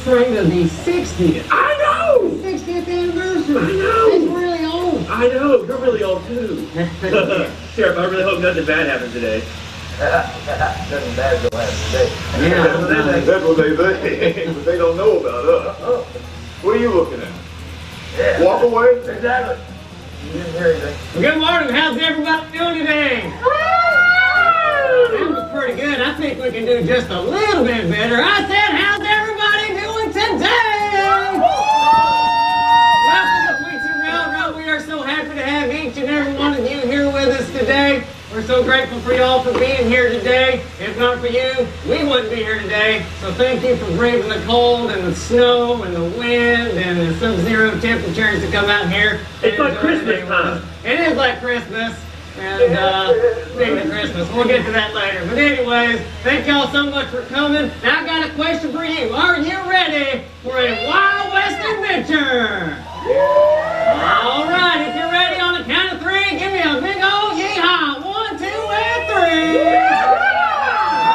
celebrating the 60th. I know! 60th anniversary. I know! It's really old. I know, you're really old too. Sheriff, I really hope nothing bad happens today. Nothing bad will happen today. Yeah. That's what they think, but they don't know about us. What are you looking at? Yeah. Walk away? Exactly. You didn't hear anything. Good morning. How's everybody doing today? That was pretty good. I think we can do just a little bit better. I said, how's everybody doing today? Welcome to Quincy Railroad. We are so happy to have each and every one of you here with us today. We're so grateful for y'all for being here today. If not for you, we wouldn't be here today. So thank you for braving the cold and the snow and the wind and the sub-zero temperatures to come out here. It's like Christmas time. It is like Christmas. And speaking of Christmas, we'll get to that later. But anyways, thank y'all so much for coming. Now I got a question for you. Are you ready for a Wild West adventure? All right, if you're ready on the count of three, give me a big old yeehaw. 1, 2, and 3. All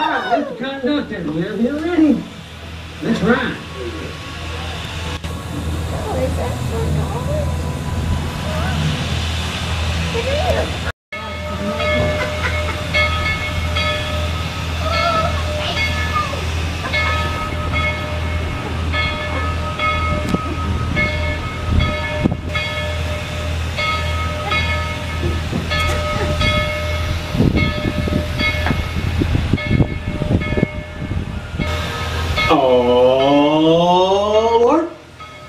right, Mr. Conductor, whenever you're ready. That's right. Oh, Lord.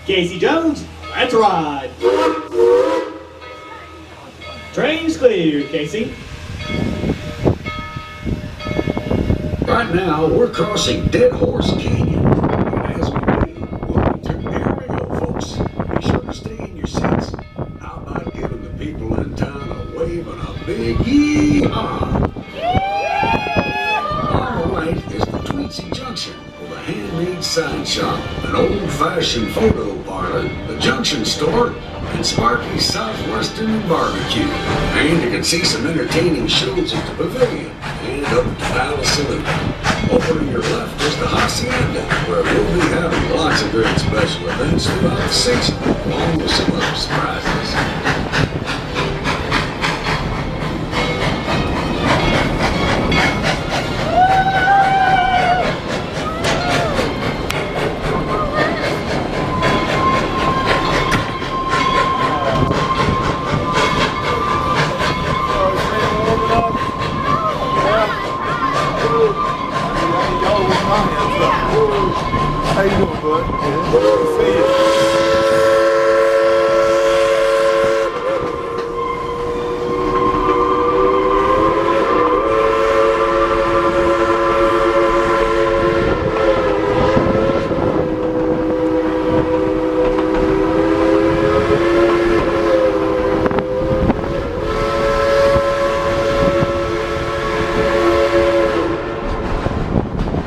Casey Jones, let's ride. Train's cleared, Casey. Right now, we're crossing Dead Horse Canyon. And as we do, here we go, folks. Be sure to stay in your seats. How about giving the people in town a wave and a big yee-haw? Our right is the Tweetsie Junction with a handmade sign shop, an old-fashioned photo parlor, the Junction Store, and Sparky's Southwestern Barbecue. And you can see some entertaining shows at the Pavilion and up at the Palace Saloon. Over to your left is the Hacienda, where we'll be having lots of great special events throughout the season, along with some other surprises. How you doing, bud? Good to see you.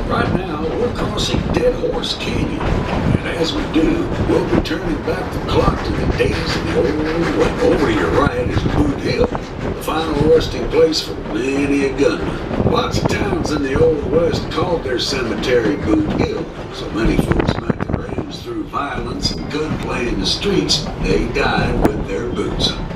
Right now, we're crossing Dead Horse Canyon, and as we do, we'll be turning back the clock to the days of the old West. Over to your right is Boot Hill, the final resting place for many a gunman. Lots of towns in the Old West called their cemetery Boot Hill, so many folks met their ends through violence and gunplay in the streets. They died with their boots on.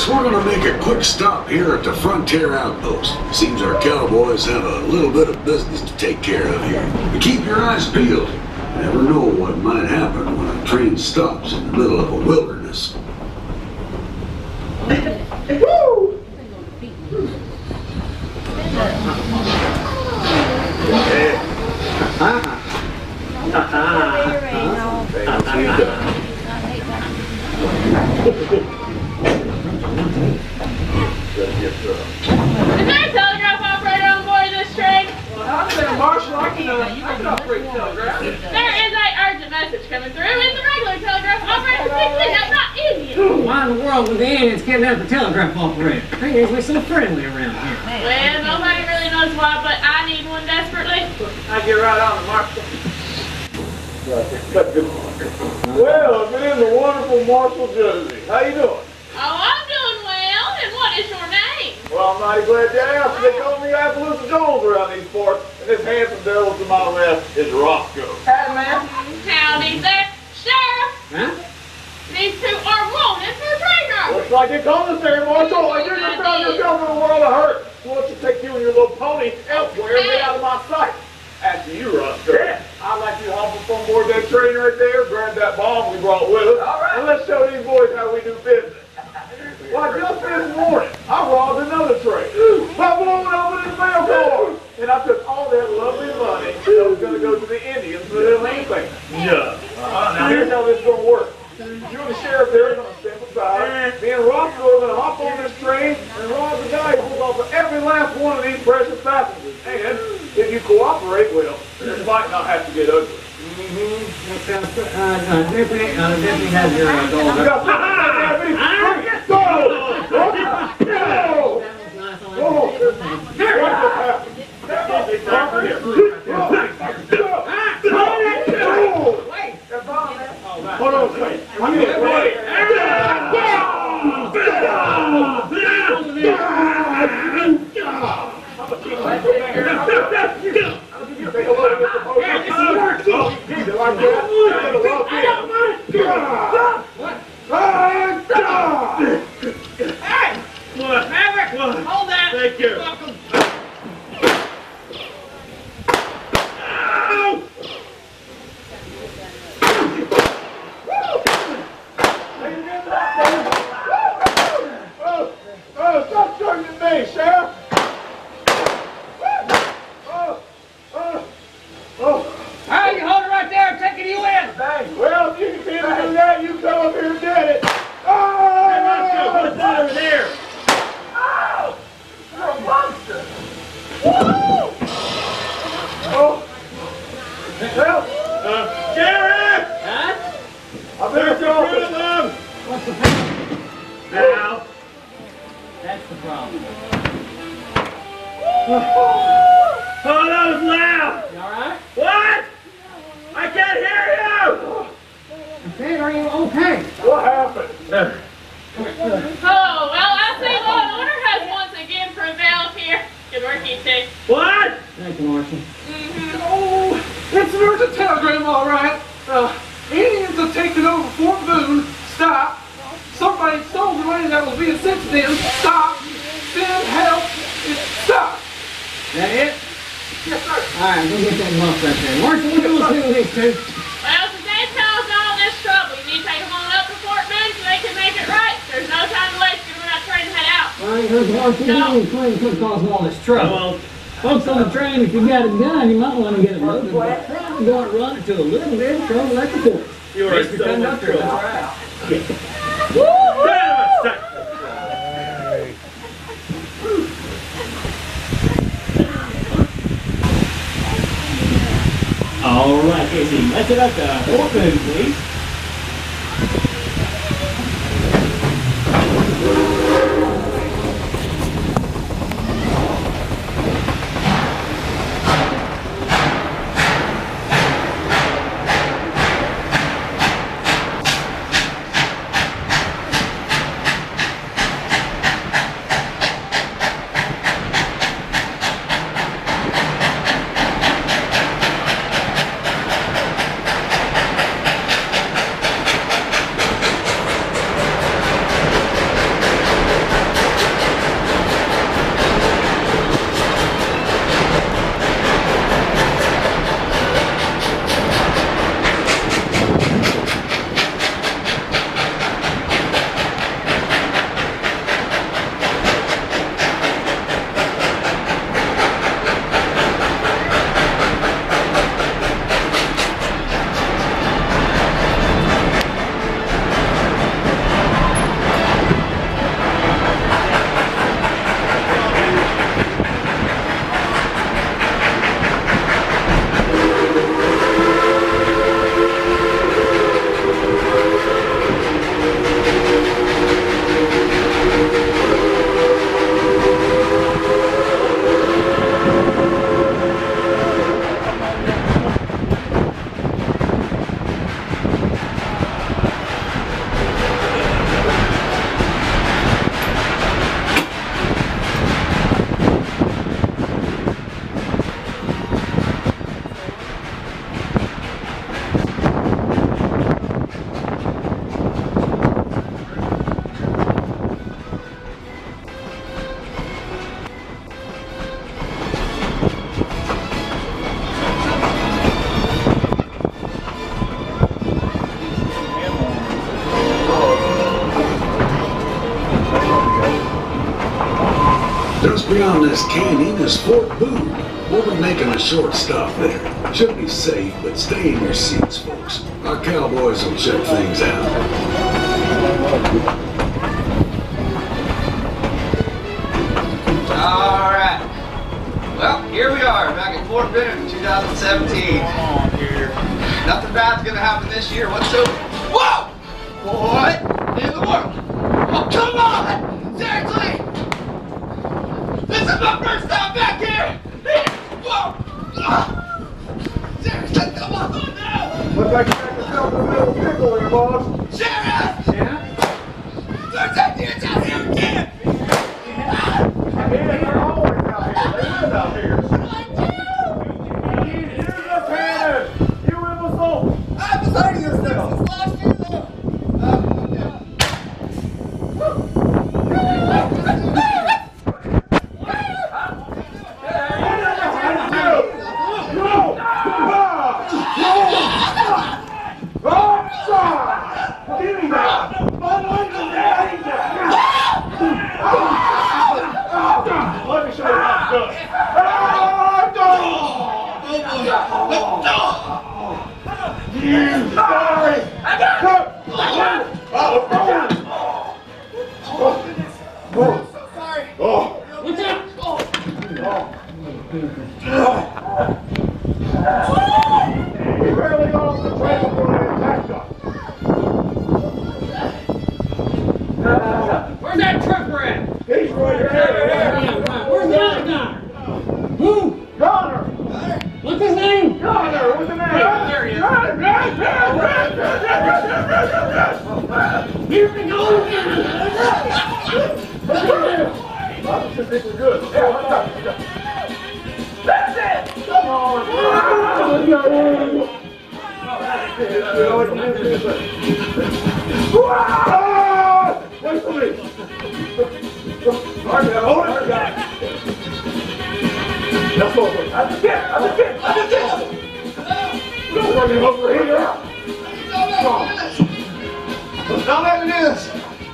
We're going to make a quick stop here at the Frontier Outpost. Seems our cowboys have a little bit of business to take care of here. But keep your eyes peeled. You never know what might happen when a train stops in the middle of a wilderness. gonna get through. Is there a telegraph operator on board this train? Well, I've been a marshal. I can operate telegraph. There is an urgent message coming through. It's a regular telegraph operator speaking. That's not Indian. Why in the world would the Indians kidnap a telegraph operator? They're usually so friendly around here. Well, nobody really knows why, but I need one desperately. I get right on the marshal. Well, it is a wonderful Marshal Josie. How you doing? Oh, I'm doing well. And what is your name? Well, I'm mighty glad you asked. They call me Appaloosa Jones around these parts, and this handsome devil to my left is Roscoe. Hey, man. Howdy there. Sheriff, Huh? these two are wanted for train robbery. Looks like it's commissary, Marshal. I just found yourself in a world of hurt. Why don't you take you and your little pony elsewhere and get out of my sight? After you, Roscoe. Yeah. I'd like you to hop up on board that train right there, grab that bomb we brought with us, All right. and let's show these boys how we do business. Well, just this morning, I robbed another train by blowing open his mail car, and I took all that lovely money that was going to go to the Indians for their land payment. Yeah. Now here's how this is going to work. You and the sheriff there are going to step aside. Me and Roscoe are going to hop on this train and rob the guy who pulls off of every last one of these precious passengers. And if you cooperate, well, this might not have to get ugly. That sounds good. Deputy has your dog. You got something like that, go! Go! That was nice on Go! that. What just happened? Hold on a second. I'm getting ready. Take a look at the post. Keep it like that. Hey! What? Maverick! What? Hold that! Thank you. Welcome. Stop shooting at me, Sheriff! Hey, you hold it right there. I'm taking you in. Well, if you can see me do that, you come up here and get it. Hey, Roscoe, what's that over there? You're a monster. Well, Sheriff! Huh? I better There's the fruit of go. them! What's the problem? Now. That's the problem. Oh, that was loud! You alright? What? I can't hear you! I said, are you okay? What happened? Oh, well, I see law and order has once again prevailed here. Good work, you two. What? Thank you, Marshal. Oh, it's an urgent telegram, all right. Indians have taken over Fort Boone. Stop. Somebody stole the money that was being sent to them. Stop. Send help. Stop. That it? Yes, sir. Alright, go get that muff right there. Marshal, what do we do with these two? Well, since they caused all this trouble, you need to take them on up to Fort Boone so they can make it right. There's no time to waste. Get them that train and head out. Well, you heard the Marshal. You know, train could cause all this trouble. Well, Folks on the train, if you got a gun, you might want to get it loaded. But probably don't run it to a little bit of trouble at the port. you are Mr. so much Conductor, trouble. that's right. All right, Casey, let's it up to Fort Boone, please. Beyond this canyon is Fort Boone. We'll be making a short stop there. Should be safe, but stay in your seats, folks. Our cowboys will check things out. Alright. Well, here we are, back at Fort Benning in 2017. Nothing bad's gonna happen this year whatsoever. Whoa! What in the world? Oh, come on! Seriously! This is my first time back here! Whoa! Seriously, come on now! Looks like you got yourself a little pickle there, boss. Sheriff! Yeah? There's that dude's out here again! Yeah, they're always out here. They live out here. Here's the cannon. You imbecile. I've been learning this stuff since last year, though. Give me that! Let me show you how it's done. You sorry! Sorry. What's up? We barely got off the trail before they attacked us. Where's that trooper at? He's right here. Yeah, right. Where's the other guy? Who? Connor! What's his name? Connor! What's the name? There he is. Here we go again. I should think we're good. That's it! Come on! Wait for me! Hold it! Let's go. That's the kid! We're running over here! Come on! Don't let me do this.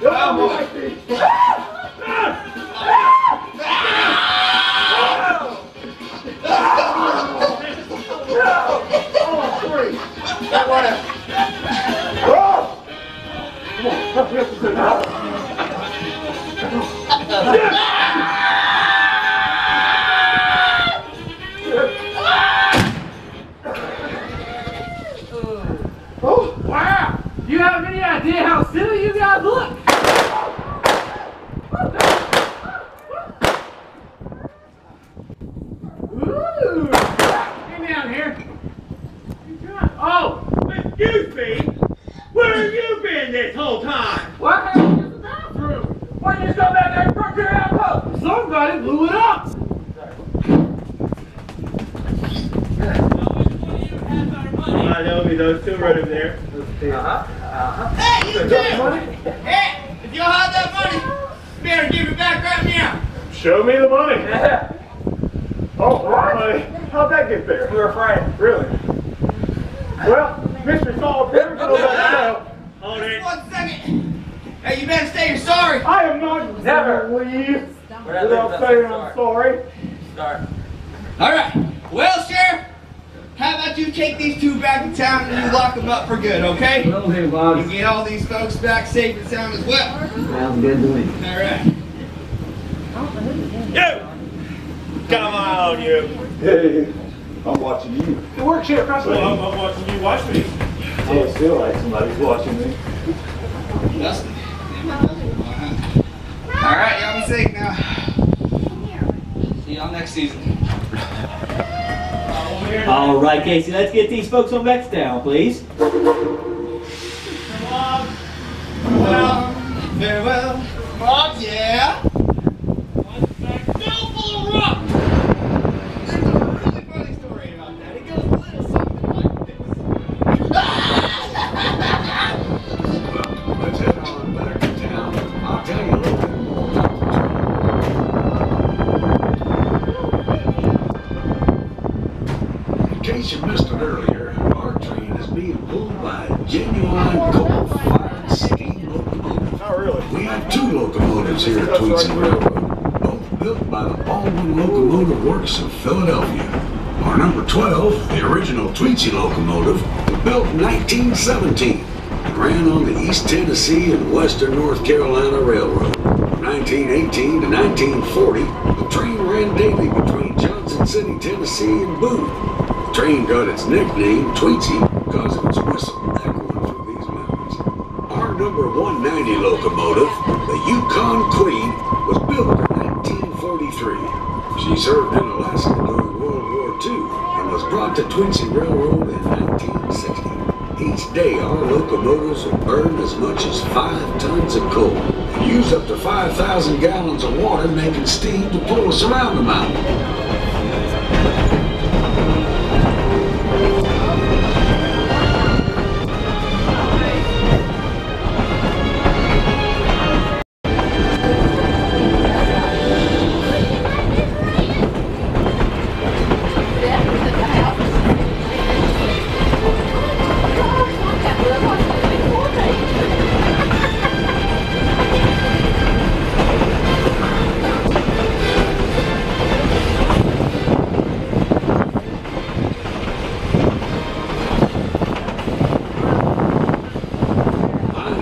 Come on! Oh, wow! Do you have any idea how silly you guys look? Ooh! Get down here. Oh! Excuse me? Where have you been this whole time? What happened in the bathroom? Why didn't you go back there and broke your apple? Somebody blew it up! I know me, those two right over there. Hey, you two! Hey, if y'all have that money, you better give it back right now. Show me the money. Oh, money. How'd that get there? We were afraid. Really? Well, Mr. Solitaire, go back now. Hold it. 1 second. Hey, you better say you're sorry. I am not Never. going to leave without saying I'm sorry. All right. Well, Sheriff, how about you take these two back to town and you lock them up for good, okay? Will do, boss. You get all these folks back safe and sound as well. Sounds good to me. All right. You! Come on, you. Hey, I'm watching you. Good work, Sheriff. That's Well, I'm watching you watch me. I feel like somebody's watching me. Dustin. All right, y'all be safe now. See y'all next season. All right, Casey, let's get these folks on back to town, please. Well, very well. Rock, yeah. There's a really funny story about that. It goes a little something like this. Let's head on back to town. I'll tell you a little bit more about the train. In case you missed it earlier, our train is being pulled by a genuine coal-fired steam locomotive. Not really. We have 2 locomotives here at Tweetson Railroad. Both built by the Baldwin Locomotive Works of Philadelphia. Our number 12, the original Tweetsie locomotive, was built in 1917 and ran on the East Tennessee and Western North Carolina Railroad. From 1918 to 1940, the train ran daily between Johnson City, Tennessee and Boone. The train got its nickname Tweetsie because of its whistle echoing through these mountains. Our number 190 locomotive, the Yukon Queen, was built in 1943. She served in Alaska during World War II and was brought to Tweetsie Railroad in 1960. Each day, our locomotives will burn as much as 5 tons of coal and use up to 5,000 gallons of water, making steam to pull us around the mountain.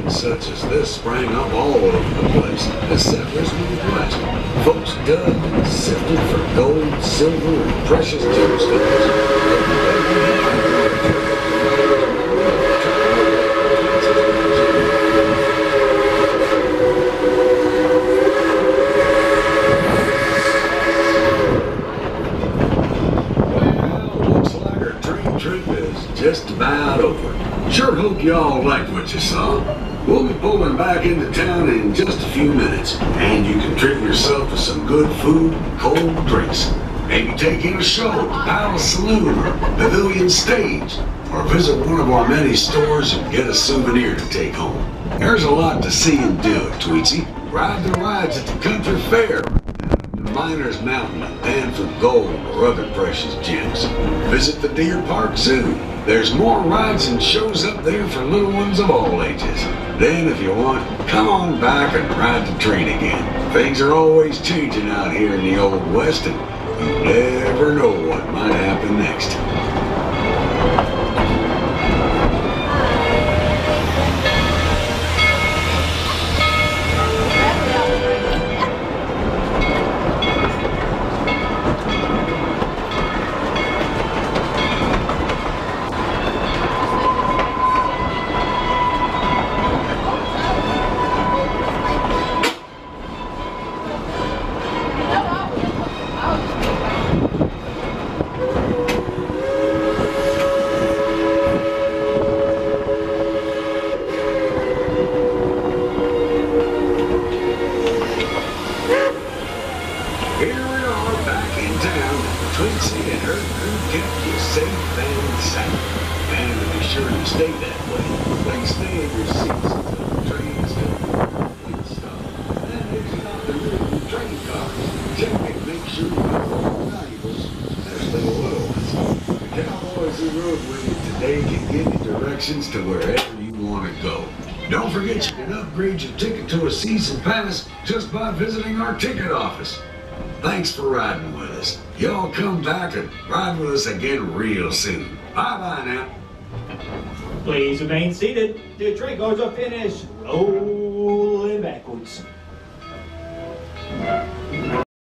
Such as this sprang up all over the place as settlers moved west. Folks dug and sifted for gold, silver, and precious gemstones. Well, looks like our train trip is just about over. Sure hope y'all liked what you saw. We'll be pulling back into town in just a few minutes, and you can treat yourself to some good food and cold drinks. Maybe take in a show at the Palace Saloon or Pavilion Stage, or visit one of our many stores and get a souvenir to take home. There's a lot to see and do at Tweetsie. Ride the rides at the Country Fair, the Miners Mountain and pan for gold or other precious gems. Visit the Deer Park Zoo. There's more rides and shows up there for little ones of all ages. Then, if you want, come on back and ride the train again. Things are always changing out here in the Old West, and you never know what might happen next. To wherever you want to go. Don't forget you can upgrade your ticket to a season pass just by visiting our ticket office. Thanks for riding with us. Y'all come back and ride with us again real soon. Bye-bye now. Please remain seated. The train goes up finish rolling backwards.